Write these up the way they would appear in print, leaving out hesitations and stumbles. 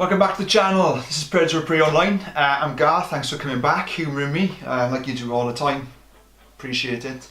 Welcome back to the channel. This is predatororpreyonline. I'm Garth, thanks for coming back, humouring me like you do all the time. Appreciate it.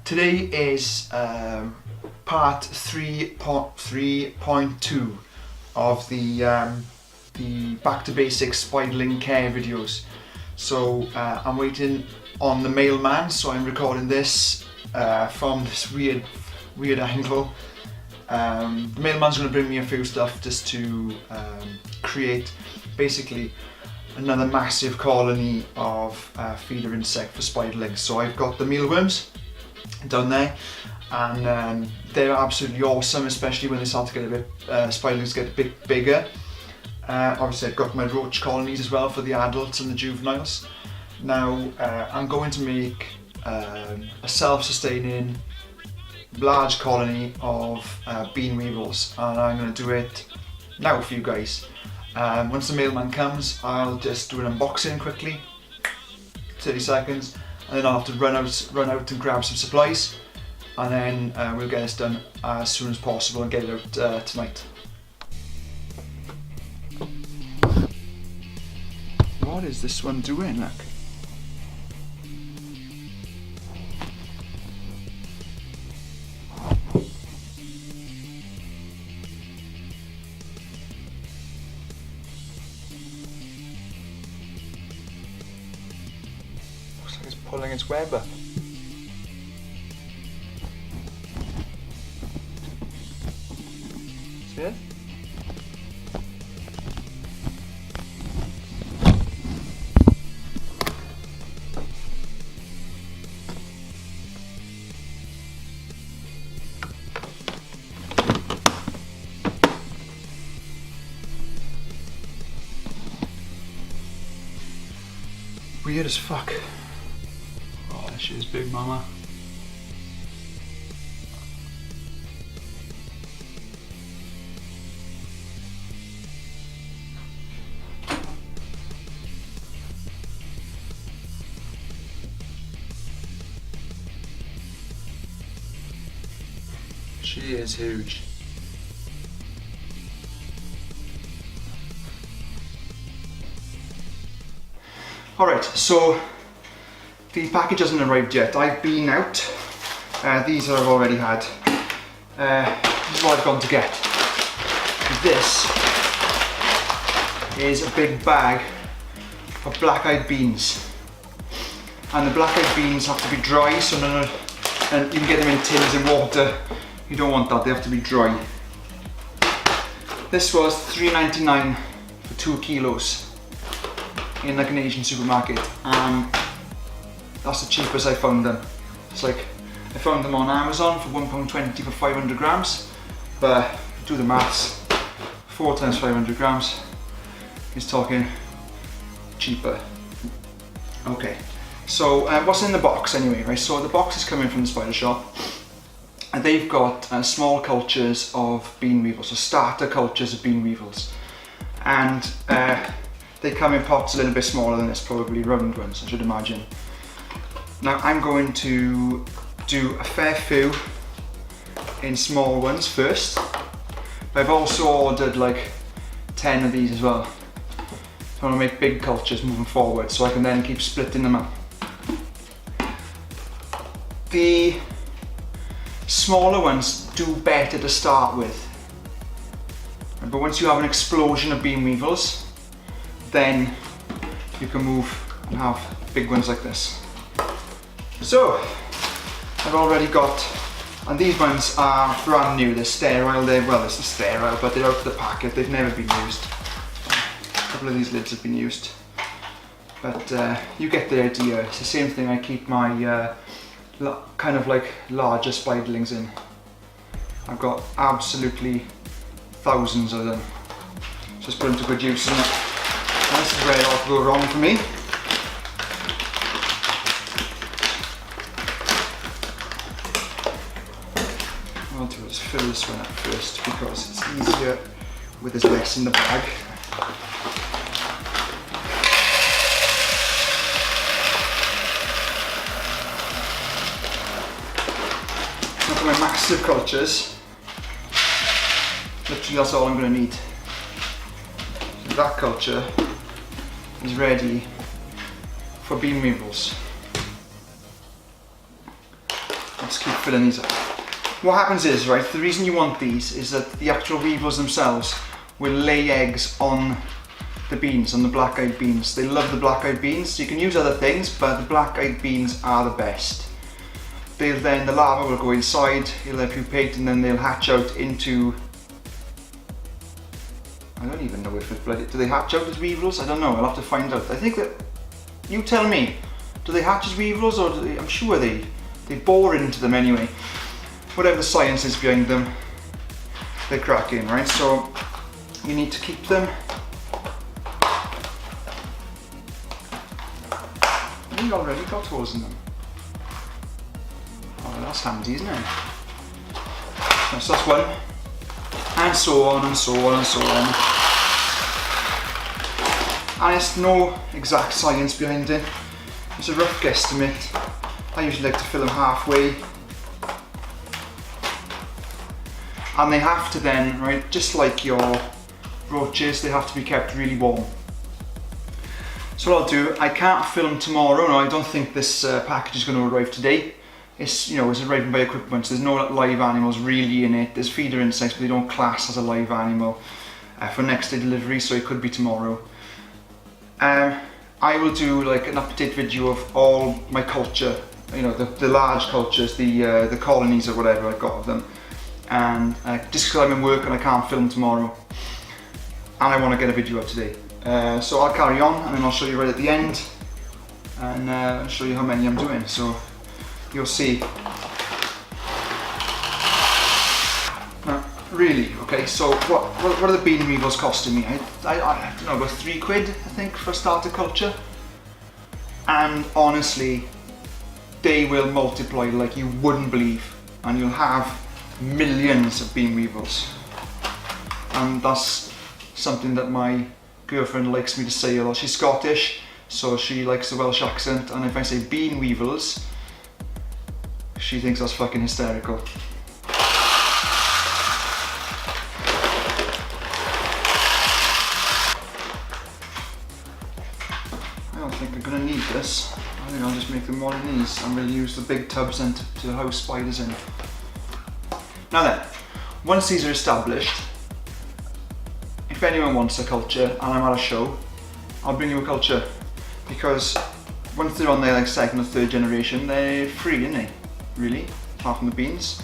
Today is part 3.2 of the back to basics spiderling care videos. So I'm waiting on the mailman, so I'm recording this from this weird angle. The mailman's going to bring me a few stuff just to create basically another massive colony of feeder insect for spiderlings. So I've got the mealworms down there, and they're absolutely awesome, especially when they start to get a bit, spiderlings get a bit bigger. Obviously I've got my roach colonies as well for the adults and the juveniles. Now I'm going to make a self-sustaining large colony of bean weevils, and I'm going to do it now for you guys. Once the mailman comes, I'll just do an unboxing quickly, 30 seconds, and then I'll have to run out and grab some supplies, and then we'll get this done as soon as possible and get it out tonight. What is this one doing? Look. It's pulling its web up. See it? Weird as fuck. She is big mama. She is huge. Alright, so the package hasn't arrived yet. I've been out. These I've already had. This is what I've gone to get. This is a big bag of black-eyed beans. And the black-eyed beans have to be dry, so and you can get them in tins and water. You don't want that, they have to be dry. This was $3.99 for 2 kilos in like an Asian supermarket. That's the cheapest I found them. It's like, I found them on Amazon for £1.20 for 500 grams, but do the maths, 4 times 500 grams is talking cheaper. Okay, so what's in the box anyway, right? So the box is coming from the spider shop, and they've got small cultures of bean weevils, so starter cultures of bean weevils, and they come in pots a little bit smaller than this, probably round ones, I should imagine. Now I'm going to do a fair few in small ones first, but I've also ordered like 10 of these as well. I want to make big cultures moving forward so I can then keep splitting them up. The smaller ones do better to start with, but once you have an explosion of bean weevils, then you can move and have big ones like this. So, I've already got, and these ones are brand new, they're sterile, well, this is sterile, but they're out of the packet, they've never been used. A couple of these lids have been used. But you get the idea, it's the same thing I keep my kind of like larger spiderlings in. I've got absolutely thousands of them. Just put them to good use, and this is where it all go wrong for me. What I'll do is fill this one up first because it's easier with this less in the bag. Now for my massive cultures, literally that's all I'm going to need. that culture is ready for bean weevils. Let's keep filling these up. What happens is, right, the reason you want these is that the actual weevils themselves will lay eggs on the beans, on the black-eyed beans. They love the black-eyed beans. You can use other things, but the black-eyed beans are the best. The larva will go inside, it'll pupate, and then they'll hatch out into, I don't even know if it's bloody, do they hatch out as weevils? I don't know, I'll have to find out. I think that, you tell me, do they hatch as weevils, or do they, I'm sure they bore into them anyway. Whatever the science is behind them, they're cracking, right? So you need to keep them. We've already got holes in them. Oh, that's handy, isn't it? So that's one. And so on and so on and so on. And it's no exact science behind it. It's a rough guesstimate. I usually like to fill them halfway. And they have to then, right, just like your roaches, they have to be kept really warm. So what I'll do, I can't film tomorrow. No, I don't think this package is going to arrive today. It's, you know, it's arriving by equipment, so there's no live animals really in it. There's feeder insects, but they don't class as a live animal for next day delivery, so it could be tomorrow. I will do like an update video of all my culture, you know, the large cultures, the colonies or whatever I've got of them. And just because I'm in work and I can't film tomorrow, and I want to get a video up today. So I'll carry on, and then I'll show you right at the end, and I'll show you how many I'm doing, so you'll see. Really, okay, so what are the bean weevils costing me? I don't know, about £3 I think for a starter culture. And honestly, they will multiply like you wouldn't believe, and you'll have millions of bean weevils. And that's something that my girlfriend likes me to say a lot. She's Scottish, so she likes a Welsh accent, and if I say bean weevils, she thinks that's fucking hysterical. I don't think I'm gonna need this. I think I'll just make them one of these. I'm gonna use the big tubs then to house spiders in. Now then, once these are established, if anyone wants a culture and I'm at a show, I'll bring you a culture, because once they're on their like second or third generation, they're free, aren't they? Really, apart from the beans.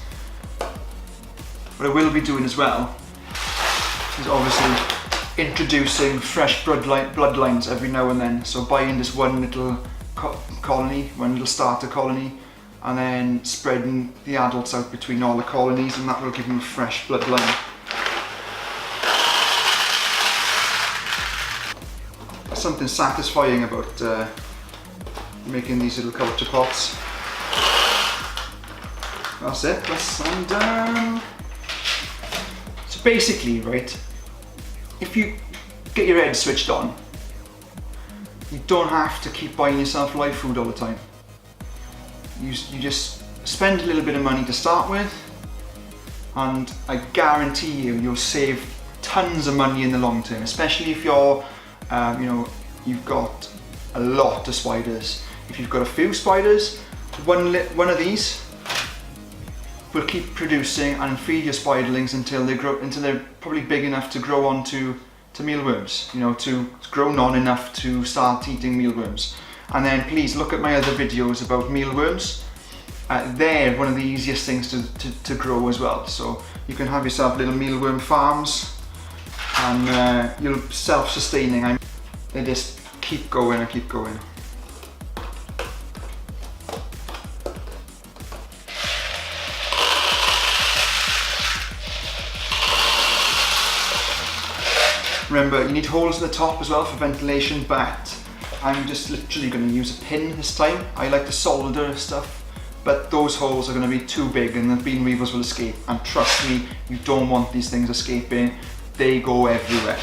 What I will be doing as well is obviously introducing fresh bloodlines every now and then. So buying this one little colony, one little starter colony, and then spreading the adults out between all the colonies, and that will give them a fresh bloodline. There's something satisfying about making these little culture pots. That's it, I'm done. So basically, right, if you get your head switched on, you don't have to keep buying yourself live food all the time. You just spend a little bit of money to start with, and I guarantee you'll save tons of money in the long term, especially if you're, you know, you've got a lot of spiders. If you've got a few spiders, one of these will keep producing and feed your spiderlings until they're probably big enough to grow onto mealworms, you know, to grown on enough to start eating mealworms. And then please look at my other videos about mealworms. They're one of the easiest things to grow as well. So you can have yourself little mealworm farms, and you're self-sustaining. They just keep going and keep going. Remember, you need holes at the top as well for ventilation, but I'm just literally going to use a pin this time. I like to solder stuff, but those holes are going to be too big and the bean weevils will escape. And trust me, you don't want these things escaping. They go everywhere.